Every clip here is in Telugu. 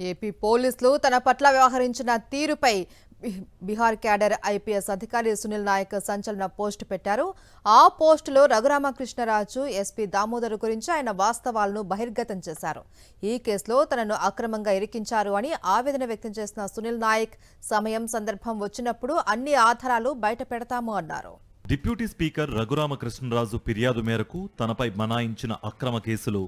ఏపీ పోలీసులు తన పట్ల వ్యవహరించిన తీరుపై బీహార్ క్యాడర్ ఐపీఎస్ అధికారి సునీల్ నాయక్ సంచలన పోస్టు పెట్టారు. ఆ పోస్టులో రఘురామకృష్ణరాజు, ఎస్పీ దామోదర్ గురించి ఆయన వాస్తవాలను బహిర్గతం చేశారు. ఈ కేసులో తనను అక్రమంగా ఇరికించారు అని ఆవేదన వ్యక్తం చేసిన సునీల్ నాయక్ సమయం సందర్భం వచ్చినప్పుడు అన్ని ఆధారాలు బయట పెడతాము అన్నారు. డిప్యూటీ స్పీకర్ రఘురామకృష్ణరాజు ఫిర్యాదు మేరకు తనపై మనాయించిన అక్రమ కేసులో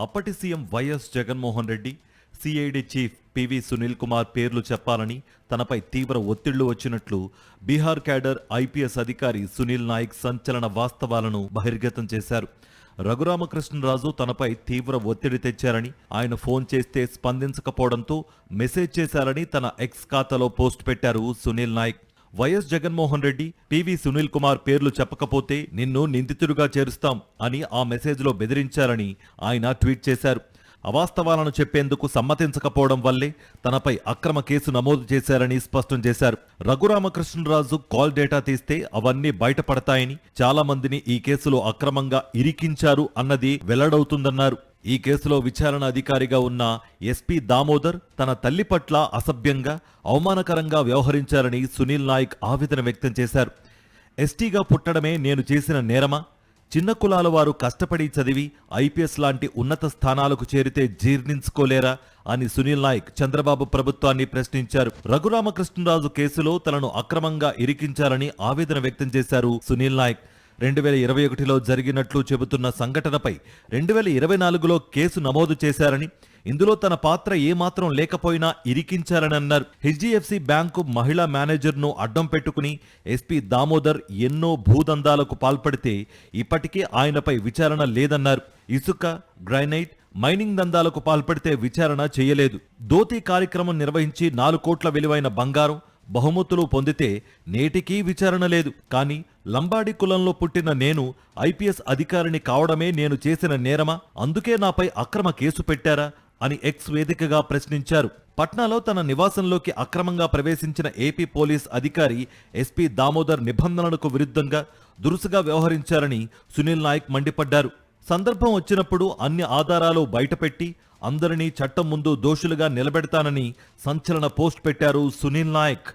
అప్పటి CM YS Jaganmohan Reddy, CID chief PV Sunil Kumar పేర్లు చెప్పాలని తనపై తీవ్ర ఒత్తిళ్లు వచ్చినట్లు బీహార్ క్యాడర్ ఐపీఎస్ అధికారి సునీల్ నాయక్ సంచలన వాస్తవాలను బహిర్గతం చేశారు. రఘురామకృష్ణరాజు తనపై తీవ్ర ఒత్తిడి తెచ్చారని, ఆయన ఫోన్ చేస్తే స్పందించకపోవడంతో మెసేజ్ చేశారని తన ఎక్స్ ఖాతాలో పోస్ట్ పెట్టారు సునీల్ నాయక్. వైఎస్ జగన్మోహన్ రెడ్డి, పివి సునీల్ కుమార్ పేర్లు చెప్పకపోతే నిన్ను నిందితుడిగా చేరుస్తాం అని ఆ మెసేజ్లో బెదిరించారని ఆయన ట్వీట్ చేశారు. అవాస్తవాలను చెప్పేందుకు సమ్మతించకపోవడం వల్లే తనపై అక్రమ కేసు నమోదు చేశారని స్పష్టం చేశారు. రఘురామకృష్ణరాజు కాల్ డేటా తీస్తే అవన్నీ బయటపడతాయని, చాలా మందిని ఈ కేసులో అక్రమంగా ఇరికించారు అన్నది వెల్లడవుతుందన్నారు. ఈ కేసులో విచారణ అధికారిగా ఉన్న ఎస్పీ దామోదర్ తన తల్లి పట్ల అసభ్యంగా, అవమానకరంగా వ్యవహరించారని సునీల్ నాయక్ ఆవేదన వ్యక్తం చేశారు. ఎస్టీగా పుట్టడమే నేను చేసిన నేరమా? చిన్న కులాల వారు కష్టపడి చదివి ఐపీఎస్ లాంటి ఉన్నత స్థానాలకు చేరితే జీర్ణించుకోలేరా అని సునీల్ నాయక్ చంద్రబాబు ప్రభుత్వాన్ని ప్రశ్నించారు. రఘురామకృష్ణరాజు కేసులో తనను అక్రమంగా ఇరికించారని ఆవేదన వ్యక్తం చేశారు సునీల్ నాయక్. 2021లో జరిగినట్లు చెబుతున్న సంఘటనపై 2024లో కేసు నమోదు చేశారని, ఇందులో తన పాత్ర ఏమాత్రం లేకపోయినా ఇరికించారని అన్నారు. హెచ్డిఎఫ్సి బ్యాంకు మహిళా మేనేజర్ను అడ్డం పెట్టుకుని ఎస్పీ దామోదర్ ఎన్నో భూదందాలకు పాల్పడితే ఇప్పటికే ఆయనపై విచారణ లేదన్నారు. ఇసుక, గ్రైనైట్, మైనింగ్ దందాలకు పాల్పడితే విచారణ చేయలేదు. దోతీ కార్యక్రమం నిర్వహించి 4 కోట్ల విలువైన బంగారం, బహుమతులు పొందితే నేటికీ విచారణ లేదు. కానీ లంబాడి కులంలో పుట్టిన నేను ఐపీఎస్ అధికారిని కావడమే నేను చేసిన నేరమా? అందుకే నాపై అక్రమ కేసు పెట్టారా అని ఎక్స్ వేదికగా ప్రశ్నించారు. పట్నాలో తన నివాసంలోకి అక్రమంగా ప్రవేశించిన ఏపీ పోలీస్ అధికారి ఎస్పీ దామోదర్ నిబంధనలకు విరుద్ధంగా దురుసుగా వ్యవహరించారని సునీల్ నాయక్ మండిపడ్డారు. సందర్భం వచ్చినప్పుడు అన్ని ఆధారాలు బయటపెట్టి అందరినీ చట్టం ముందు దోషులుగా నిలబెడతానని సంచలన పోస్ట్ పెట్టారు సునీల్ నాయక్.